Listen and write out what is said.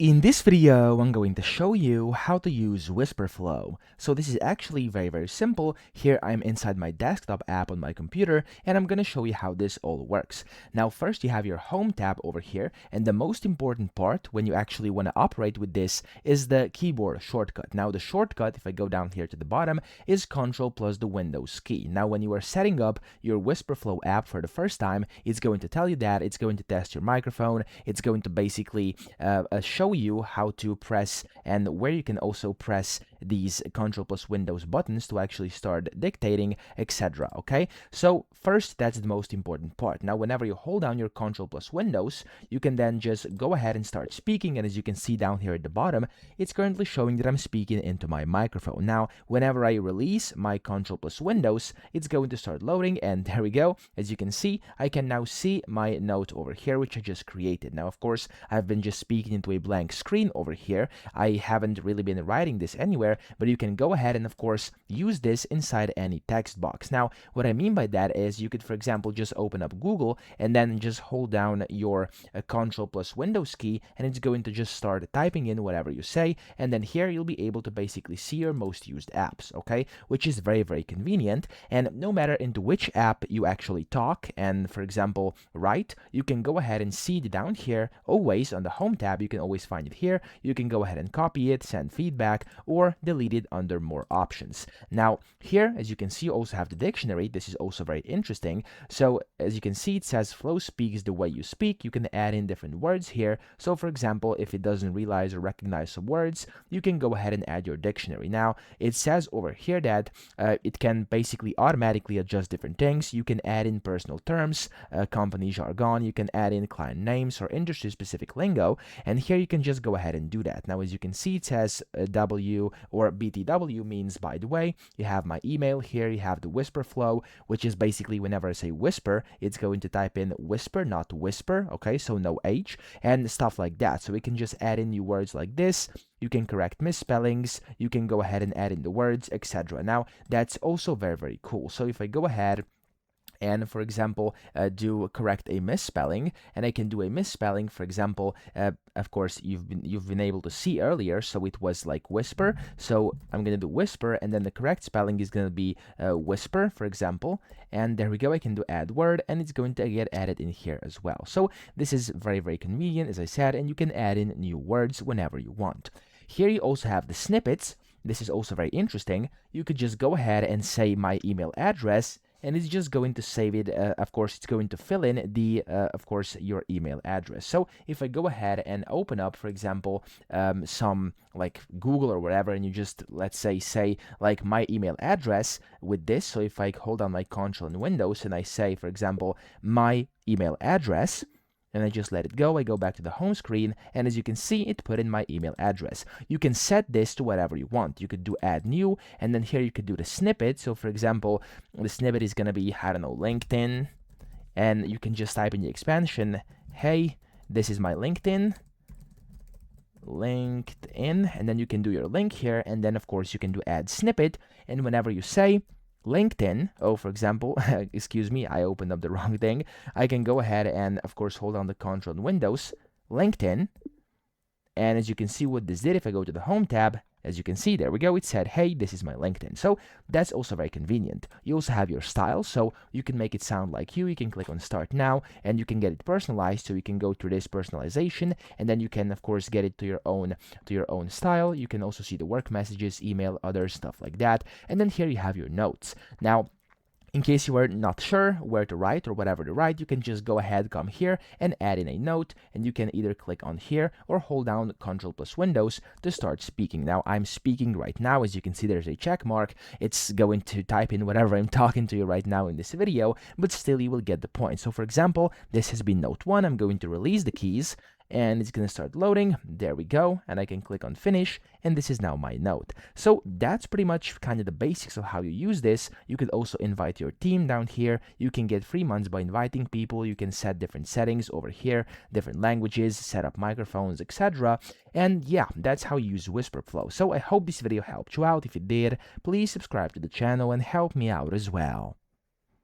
In this video, I'm going to show you how to use Wispr Flow. So this is actually very simple. Here I'm inside my desktop app on my computer, and I'm going to show you how this all works. Now first you have your home tab over here, and the most important part when you actually want to operate with this is the keyboard shortcut. Now the shortcut, if I go down here to the bottom, is Ctrl plus the Windows key. Now when you are setting up your Wispr Flow app for the first time, it's going to tell you that, it's going to test your microphone, it's going to basically show you how to press and where you can also press these Ctrl plus Windows buttons to actually start dictating, etc. Okay, so first, that's the most important part. Now whenever you hold down your Ctrl plus Windows, you can then just go ahead and start speaking, and as you can see down here at the bottom, it's currently showing that I'm speaking into my microphone. Now whenever I release my Ctrl plus Windows, it's going to start loading, and there we go. As you can see, I can now see my note over here which I just created. Now of course, I've been just speaking into a blank screen over here. I haven't really been writing this anywhere, but you can go ahead and of course use this inside any text box. Now what I mean by that is you could, for example, just open up Google and then just hold down your Ctrl plus Windows key, and it's going to just start typing in whatever you say, and then here you'll be able to basically see your most used apps, okay, which is very convenient. And no matter into which app you actually talk and, for example, write, you can go ahead and see it down here always on the home tab. You can always find it here. You can go ahead and copy it, send feedback, or delete it under more options. Now here, as you can see, you also have the dictionary. This is also very interesting. So as you can see, it says Flow speaks the way you speak. You can add in different words here. So for example, if it doesn't realize or recognize some words, you can go ahead and add your dictionary. Now it says over here that it can basically automatically adjust different things. You can add in personal terms, company jargon, you can add in client names or industry specific lingo, and here you can just go ahead and do that. Now as you can see, it says W or BTW means by the way. You have my email here, you have the Wispr Flow, which is basically whenever I say whisper, it's going to type in whisper, not whisper, okay, so no H, and stuff like that. So we can just add in new words like this. You can correct misspellings, you can go ahead and add in the words, etc. Now that's also very cool. So if I go ahead and, for example, do correct a misspelling, and I can do a misspelling, for example, of course you've been able to see earlier, so it was like whisper, so I'm gonna do whisper, and then the correct spelling is gonna be whisper, for example, and there we go. I can do add word, and it's going to get added in here as well. So this is very convenient, as I said, and you can add in new words whenever you want. Here you also have the snippets. This is also very interesting. You could just go ahead and say my email address, and it's just going to save it. Of course, it's going to fill in the, of course, your email address. So if I go ahead and open up, for example, some like Google or whatever, and you just, let's say like my email address with this. So if I hold down my Control in Windows and I say, for example, my email address, and I just let it go, I go back to the home screen, and as you can see, it put in my email address. You can set this to whatever you want. You could do add new, and then here you could do the snippet. So for example, the snippet is gonna be, I don't know, LinkedIn, and you can just type in the expansion, hey, this is my LinkedIn, and then you can do your link here, and then of course you can do add snippet, and whenever you say LinkedIn, oh, for example, excuse me, I opened up the wrong thing. I can go ahead and, of course, hold on the Control in Windows, LinkedIn, and as you can see what this did, if I go to the Home tab, as you can see, there we go, it said, hey, this is my LinkedIn. So that's also very convenient. You also have your style, so you can make it sound like you can click on Start Now, and you can get it personalized, so you can go through this personalization, and then you can, of course, get it to your own style. You can also see the work messages, email, other stuff like that, and then here you have your notes. Now, in case you were not sure where to write or whatever to write, you can just go ahead, come here, and add in a note, and you can either click on here or hold down Ctrl plus Windows to start speaking. Now, I'm speaking right now. As you can see, there's a check mark. It's going to type in whatever I'm talking to you right now in this video, but still you will get the point. So for example, this has been note 1. I'm going to release the keys, and it's going to start loading. There we go, and I can click on finish, and this is now my note. So that's pretty much kind of the basics of how you use this. You could also invite your team down here. You can get 3 months by inviting people. You can set different settings over here, different languages, set up microphones, etc. And yeah, that's how you use Wispr Flow. So I hope this video helped you out. If it did, please subscribe to the channel and help me out as well.